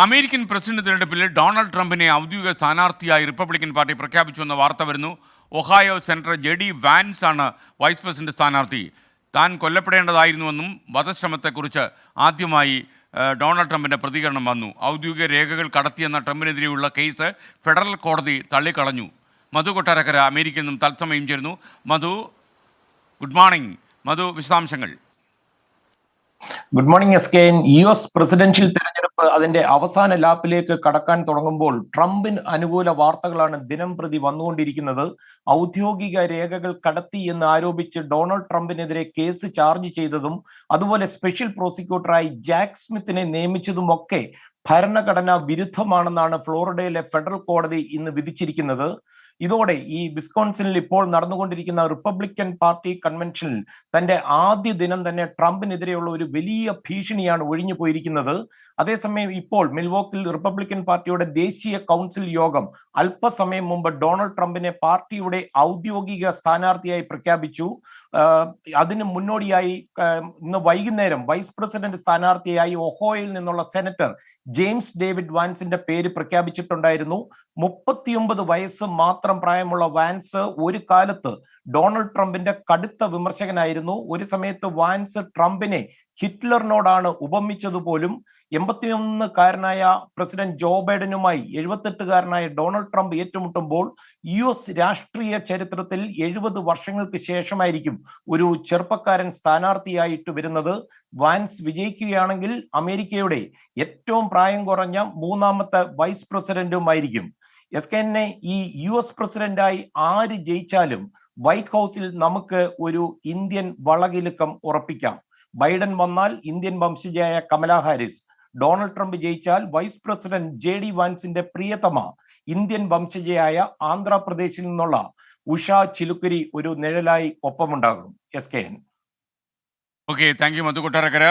American president തിരഞ്ഞെടുപ്പിൽ Donald ട്രംപിനെ ഔദ്യോഗിക സ്ഥാനാർത്ഥിയായി റിപ്പബ്ലിക്കൻ പാർട്ടി പ്രഖ്യാപിച്ചുവെന്ന വാർത്ത വരുന്നു. Ohio senator JD. വാൻസ് ആണ് വൈസ് പ്രസിഡന്റ് സ്ഥാനാർത്ഥി. താൻ കൊല്ലപ്പെടേണ്ടതായിരുന്നുവെന്നും വധശ്രമത്തെക്കുറിച്ച് ആദ്യമായി ഡൊണാൾഡ് ട്രംപിൻ്റെ പ്രതികരണം വന്നു. ഔദ്യോഗിക രേഖകൾ കടത്തിയെന്ന ട്രംപിനെതിരെയുള്ള കേസ് ഫെഡറൽ കോടതി തള്ളിക്കളഞ്ഞു. മധു കൊട്ടാരക്കര അമേരിക്കയിൽ നിന്നും തത്സമയം ചേരുന്നു. മധു, ഗുഡ് മോർണിംഗ്. മധു, വിശദാംശങ്ങൾ. Good morning SKN. US presidential തെരഞ്ഞെടുപ്പ് അതിന്റെ അവസാന ലാപ്പിലേക്ക് കടക്കാൻ തുടങ്ങുമ്പോൾ ട്രംപിന് അനുകൂല വാർത്തകളാണ് ദിനം പ്രതി വന്നുകൊണ്ടിരിക്കുന്നത്. ഔദ്യോഗിക രേഖകൾ കടത്തി എന്ന് ആരോപിച്ച് ഡൊണാൾഡ് ട്രംപിനെതിരെ കേസ് ചാർജ് ചെയ്തതും അതുപോലെ സ്പെഷ്യൽ പ്രോസിക്യൂട്ടറായി ജാക്ക് സ്മിത്തിനെ നിയമിച്ചതുമൊക്കെ ഭരണഘടനാ വിരുദ്ധമാണെന്നാണ് ഫ്ലോറിഡയിലെ ഫെഡറൽ കോടതി ഇന്ന് വിധിച്ചിരിക്കുന്നത്. ഇതോടെ ഈ വിസ്കോൺസിനിൽ ഇപ്പോൾ നടന്നുകൊണ്ടിരിക്കുന്ന റിപ്പബ്ലിക്കൻ പാർട്ടി കൺവെൻഷനിൽ തന്റെ ആദ്യ ദിനം തന്നെ ട്രംപിനെതിരെയുള്ള ഒരു വലിയ ഭീഷണിയാണ് ഒഴിഞ്ഞു പോയിരിക്കുന്നത്. അതേസമയം ഇപ്പോൾ മിൽവോക്കിൽ റിപ്പബ്ലിക്കൻ പാർട്ടിയുടെ ദേശീയ കൗൺസിൽ യോഗം അല്പസമയം മുമ്പ് ഡൊണാൾഡ് ട്രംപിനെ പാർട്ടിയുടെ ഔദ്യോഗിക സ്ഥാനാർത്ഥിയായി പ്രഖ്യാപിച്ചു. അതിന് മുന്നോടിയായി ഇന്ന് വൈകുന്നേരം വൈസ് പ്രസിഡന്റ് സ്ഥാനാർത്ഥിയായി ഒഹോയിൽ നിന്നുള്ള സെനറ്റർ ജെയിംസ് ഡേവിഡ് വാൻസിന്റെ പേര് പ്രഖ്യാപിച്ചിട്ടുണ്ടായിരുന്നു. 39 വയസ്സ് മാത്രം പ്രായമുള്ള വാൻസ് ഒരു കാലത്ത് ഡൊണാൾഡ് ട്രംപിന്റെ കടുത്ത വിമർശകനായിരുന്നു. ഒരു സമയത്ത് വാൻസ് ട്രംപിനെ ഹിറ്റ്ലറിനോടാണ് ഉപമിച്ചതുപോലും. 81-കാരനായ പ്രസിഡന്റ് ജോ ബൈഡനുമായി 78-കാരനായ ഡൊണാൾഡ് ട്രംപ് ഏറ്റുമുട്ടുമ്പോൾ US രാഷ്ട്രീയ ചരിത്രത്തിൽ 70 വർഷങ്ങൾക്ക് ശേഷമായിരിക്കും ഒരു ചെറുപ്പക്കാരൻ സ്ഥാനാർത്ഥിയായിട്ട് വരുന്നത്. വാൻസ് വിജയിക്കുകയാണെങ്കിൽ അമേരിക്കയുടെ ഏറ്റവും പ്രായം കുറഞ്ഞ 3ാമത്തെ വൈസ് പ്രസിഡന്റുമായിരിക്കും. എസ്.കെ.എന്നെ, ഈ US പ്രസിഡന്റായി ആര് ജയിച്ചാലും വൈറ്റ് ഹൗസിൽ നമുക്ക് ഒരു ഇന്ത്യൻ വളകിലുക്കം ഉറപ്പിക്കാം. ബൈഡൻ വന്നാൽ ഇന്ത്യൻ വംശജയായ കമലാ ഹാരിസ്, ഡൊണാൾഡ് ട്രംപ് ജയിച്ചാൽ വൈസ് പ്രസിഡന്റ് ജെ.ഡി. വാൻസിന്റെ പ്രിയതമ ഇന്ത്യൻ വംശജയായ ആന്ധ്രാപ്രദേശിൽ നിന്നുള്ള ഉഷ ചിലുക്കരി ഒരു നിഴലായി ഒപ്പമുണ്ടാകും. SKN. Okay, thank you Madhu Kottarakkara.